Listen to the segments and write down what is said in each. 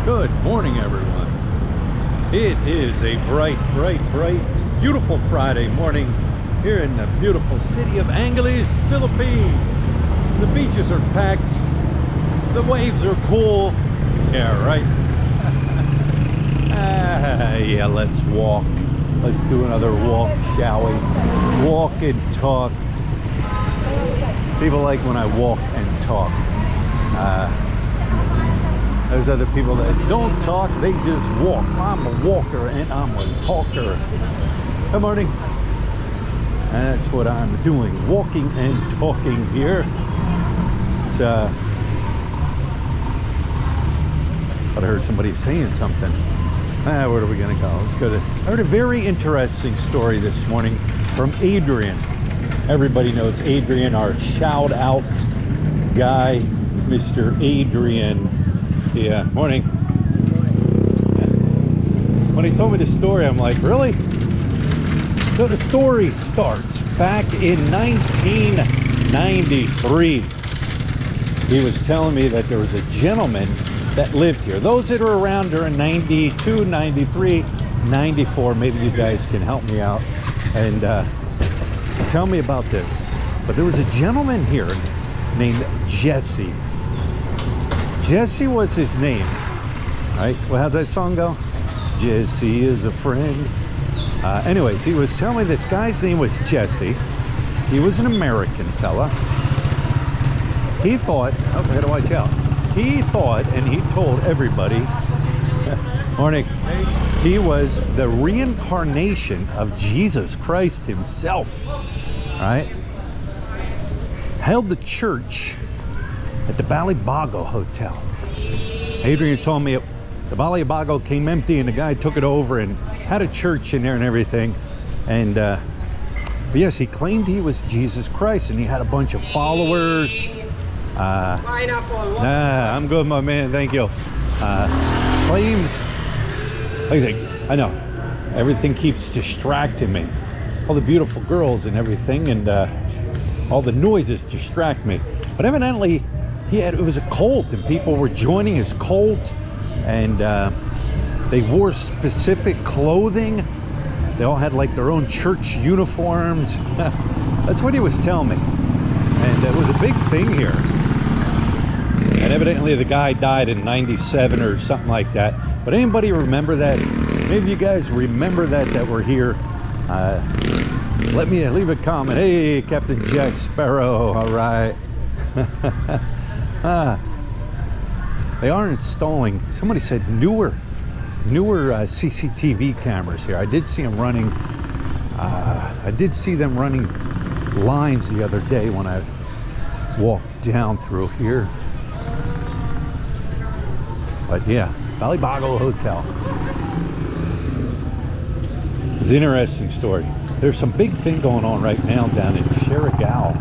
Good morning, everyone. It is a bright, beautiful Friday morning here in the beautiful city of Angeles, Philippines. The beaches are packed. The waves are cool. Yeah, right? Yeah, let's walk. Let's do another walk, shall we? Walk and talk. People like when I walk and talk. There's other people that don't talk, they just walk. I'm a walker and I'm a talker. Good morning. And that's what I'm doing, walking and talking here. It's I heard somebody saying something. Where are we gonna go? Let's go to, I heard a very interesting story this morning from Adrian. Everybody knows Adrian, our shout out guy, Mr. Adrian. Yeah, morning. When he told me the story, I'm like, really? So the story starts back in 1993. He was telling me that there was a gentleman that lived here. Those that are around during 92, 93, 94, maybe you guys can help me out and tell me about this. But there was a gentleman here named Jesse. Jesse was his name, right? Well, how's that song go? Jesse is a friend. Anyways, he was telling me this guy's name was Jesse. He was an American fella. He thought, oh, I gotta watch out. He thought, and he told everybody, morning, he was the reincarnation of Jesus Christ himself, right? Held the church at the Balibago Hotel. Adrian told me the Balibago came empty and the guy took it over and had a church in there and everything. And but yes, he claimed he was Jesus Christ and he had a bunch of followers. Nah, I'm good, my man, thank you. Claims, like I say, I know, everything keeps distracting me. All the beautiful girls and everything and all the noises distract me. But evidently, it was a cult and people were joining his cult and they wore specific clothing. They all had like their own church uniforms. That's what he was telling me. And it was a big thing here. And evidently the guy died in 97 or something like that. But anybody remember that? Maybe you guys remember that were here. Let me leave a comment. Hey, Captain Jack Sparrow, all right. They are installing, somebody said newer CCTV cameras here. I did see them running, I did see them running lines the other day when I walked down through here. But yeah, Balibago Hotel. It's an interesting story. There's some big thing going on right now down in Siargao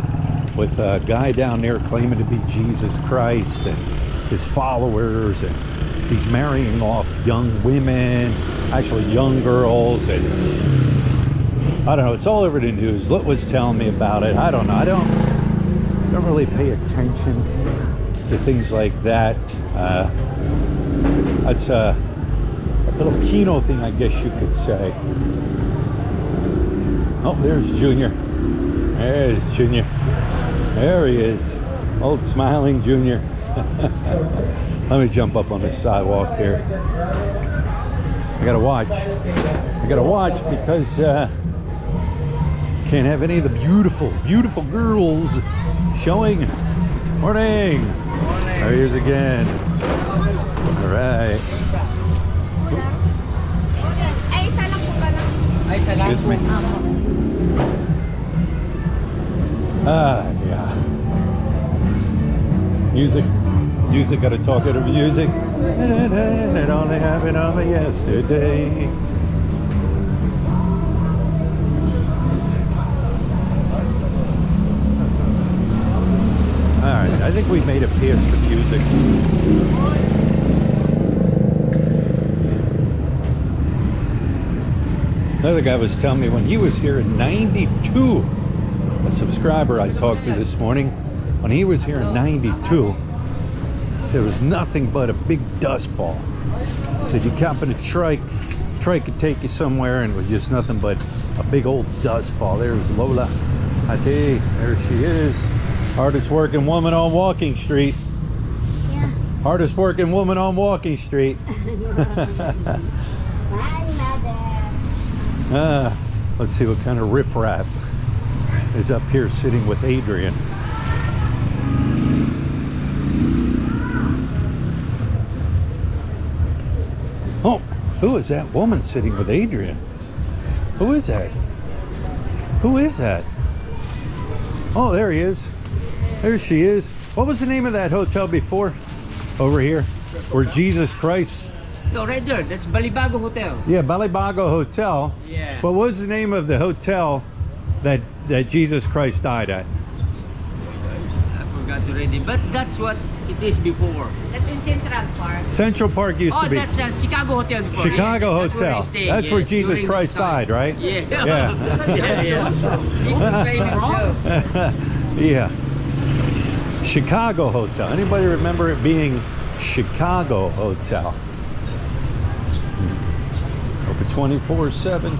with a guy down there claiming to be Jesus Christ and his followers, and he's marrying off young women, actually young girls, and I don't know, it's all over the news. Lut was telling me about it. I don't know, I don't really pay attention to things like that. It's a Filipino thing, I guess you could say. Oh, there's Junior. There's Junior. There he is. Old smiling Junior. Let me jump up on the sidewalk here. I gotta watch. Because can't have any of the beautiful girls showing. Morning. There he is again. All right. Excuse me. Yeah. Music, gotta talk to the music. It only happened on me yesterday. Alright, I think we made it past the music. Another guy was telling me when he was here in 92, a subscriber I talked to this morning, when he was here in 92, So it was nothing but a big dust ball. So if you hop in a trike could take you somewhere, and it was just nothing but a big old dust ball. There's Lola. Hadi, there she is. Hardest working woman on Walking Street. Yeah. Hardest working woman on Walking Street. Let's see what kind of riffraff is up here sitting with Adrian. Oh, who is that woman sitting with Adrian? Who is that? Who is that? Oh, there he is. There she is. What was the name of that hotel before? Over here, where Jesus Christ... No, right there. That's Balibago Hotel. Yeah, Balibago Hotel. Yeah. But what was the name of the hotel that Jesus Christ died at? I forgot already, but that's what it is before. That's in Central Park. Central Park used to be. Oh, that's Chicago Hotel before. Chicago That's where Hotel. I stayed, That's where yes, Jesus during Christ that time. died, right? Yeah. Yeah. Yeah. Yeah. Chicago Hotel. Anybody remember it being Chicago Hotel? Open 24/7.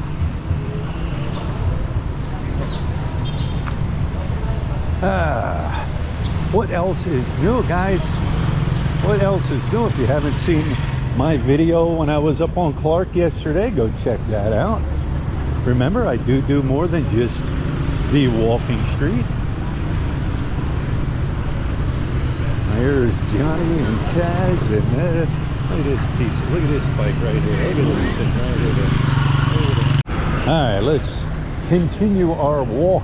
What else is new, guys? What else is new? If you haven't seen my video when I was up on Clark yesterday, go check that out. Remember, I do more than just the Walking Street. Here's Johnny and Taz, and look at this piece. Look at this bike right here. Look at this thing right here. All right, let's continue our walk.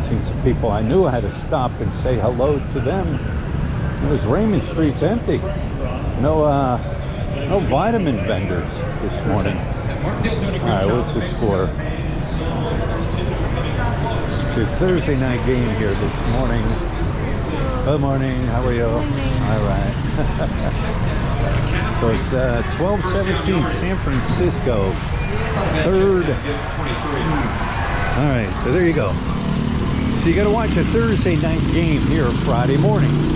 Seen some people I knew. I had to stop and say hello to them. It was Raymond Street's empty. No vitamin vendors this morning. All right, what's the score? It's Thursday night game here this morning. Good morning. How are you? All right. So it's 12-17 San Francisco. Third. All right, so there you go. So you got to watch a Thursday night game here Friday mornings.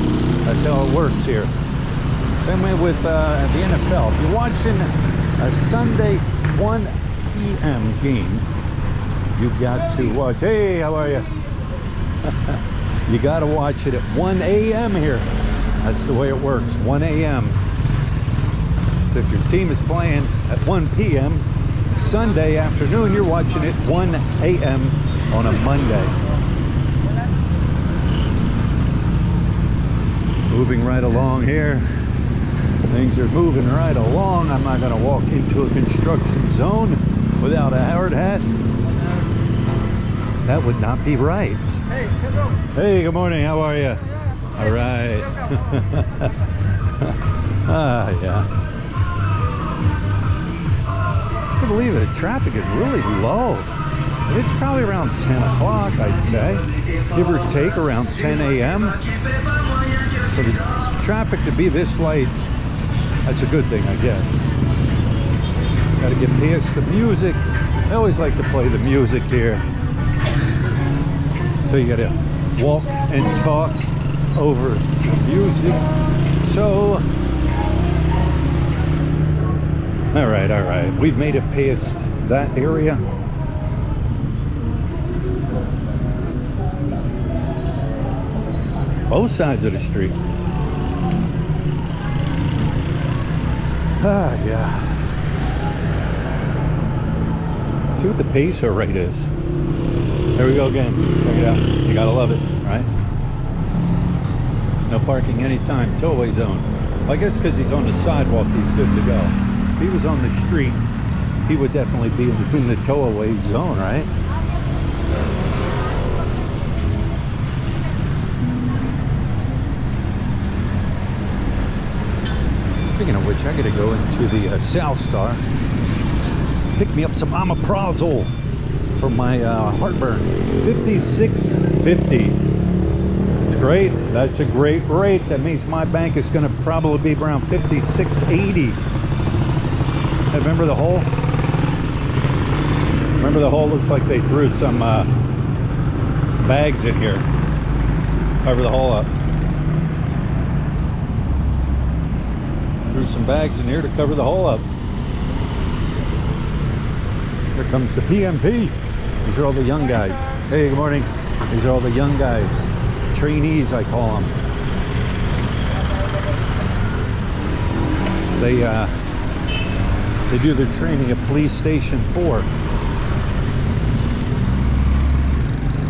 That's how it works here. Same way with the NFL. If you're watching a Sunday 1 p.m. game, you've got to watch. Hey, how are you? You got to watch it at 1 a.m. here. That's the way it works, 1 a.m. So if your team is playing at 1 p.m. Sunday afternoon, you're watching it 1 a.m. on a Monday. Moving right along here. Things are moving right along. I'm not going to walk into a construction zone without a hard hat. That would not be right. Hey, hello. Hey, good morning. How are you? All right. Yeah. I can't believe it. Traffic is really low. It's probably around 10 o'clock, I'd say. Give or take around 10 a.m. For the traffic to be this light, that's a good thing, I guess. Got to get past the music. I always like to play the music here. So you got to walk and talk over the music. So, all right. We've made it past that area. Both sides of the street. Yeah. See what the peso rate is. There we go again. Check it out. You gotta love it, right? No parking anytime. Tollway zone. Well, I guess because he's on the sidewalk, he's good to go. If he was on the street, he would definitely be in the tollway zone, right? Speaking of which, I gotta go into the South Star, pick me up some omeprazole for my heartburn. 56.50. It's great. That's a great rate. That means my bank is gonna probably be around 56.80. Remember the hole? Remember the hole? Looks like they threw some bags in here. Cover the hole up. Threw some bags in here to cover the hole up. Here comes the PMP. These are all the young guys. Hey, good morning. These are all the young guys. Trainees, I call them. They do their training at Police Station 4.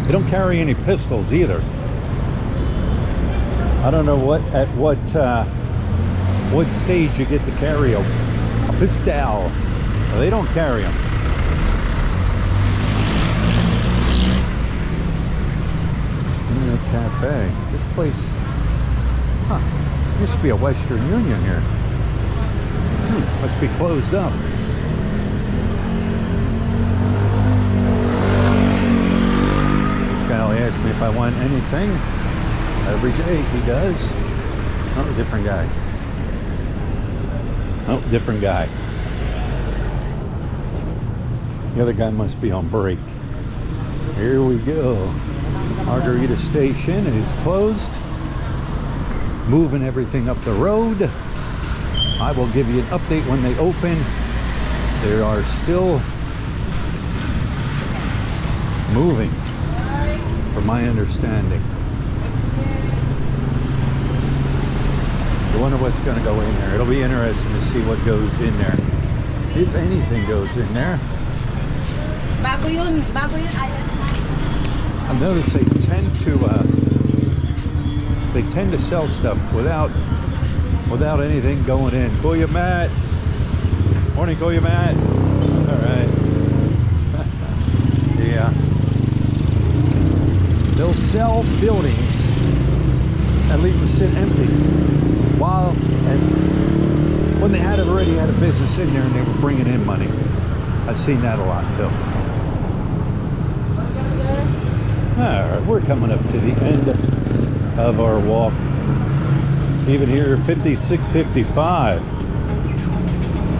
They don't carry any pistols either. I don't know at what stage you get to carry a pistol. They don't carry them. Cafe. This place, used to be a Western Union here. Must be closed up. This guy will ask me if I want anything. Every day he does. Oh, different guy. Oh, different guy. The other guy must be on break. Here we go. Margarita Station is closed. Moving everything up the road. I will give you an update when they open. They are still moving, from my understanding. I wonder what's going to go in there. It'll be interesting to see what goes in there, if anything goes in there. Bago yun. I've noticed they tend to sell stuff without anything going in. Kuya Matt. Morning, Kuya Matt. All right. Yeah. They'll sell buildings and leave them sit empty. And when they already had a business in there and they were bringing in money. I've seen that a lot too. Alright, we're coming up to the end of our walk. Even here, 56:55.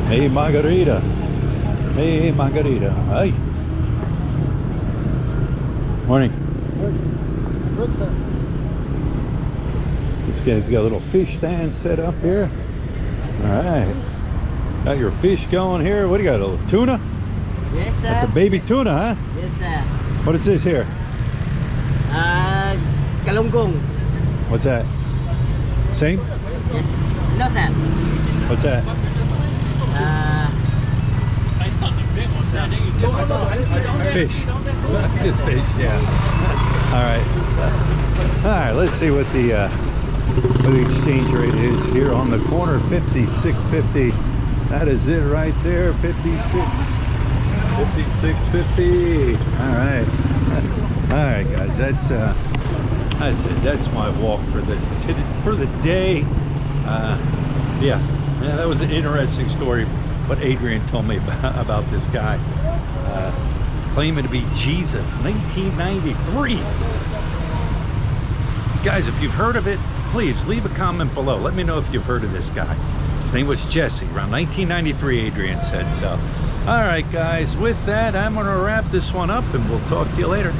Hey, Margarita. Hey, Margarita. Hi. Morning. Good, sir. This guy's got a little fish stand set up here. Alright. Got your fish going here. What do you got? A little tuna? Yes, sir. That's a baby tuna, huh? Yes, sir. What is this here? Galunggong. What's that? Same? Yes. No, sir. What's that? Fish. It's fish, yeah. All right, let's see what the exchange rate is here on the corner. 56.50. That is it right there. 56.50. All right. All right, guys. That's it. That's my walk for the day. Yeah, that was an interesting story. What Adrian told me about this guy claiming to be Jesus, 1993. Guys, if you've heard of it, please leave a comment below. Let me know if you've heard of this guy. His name was Jesse, around 1993, Adrian said so. All right, guys, with that, I'm going to wrap this one up, and we'll talk to you later.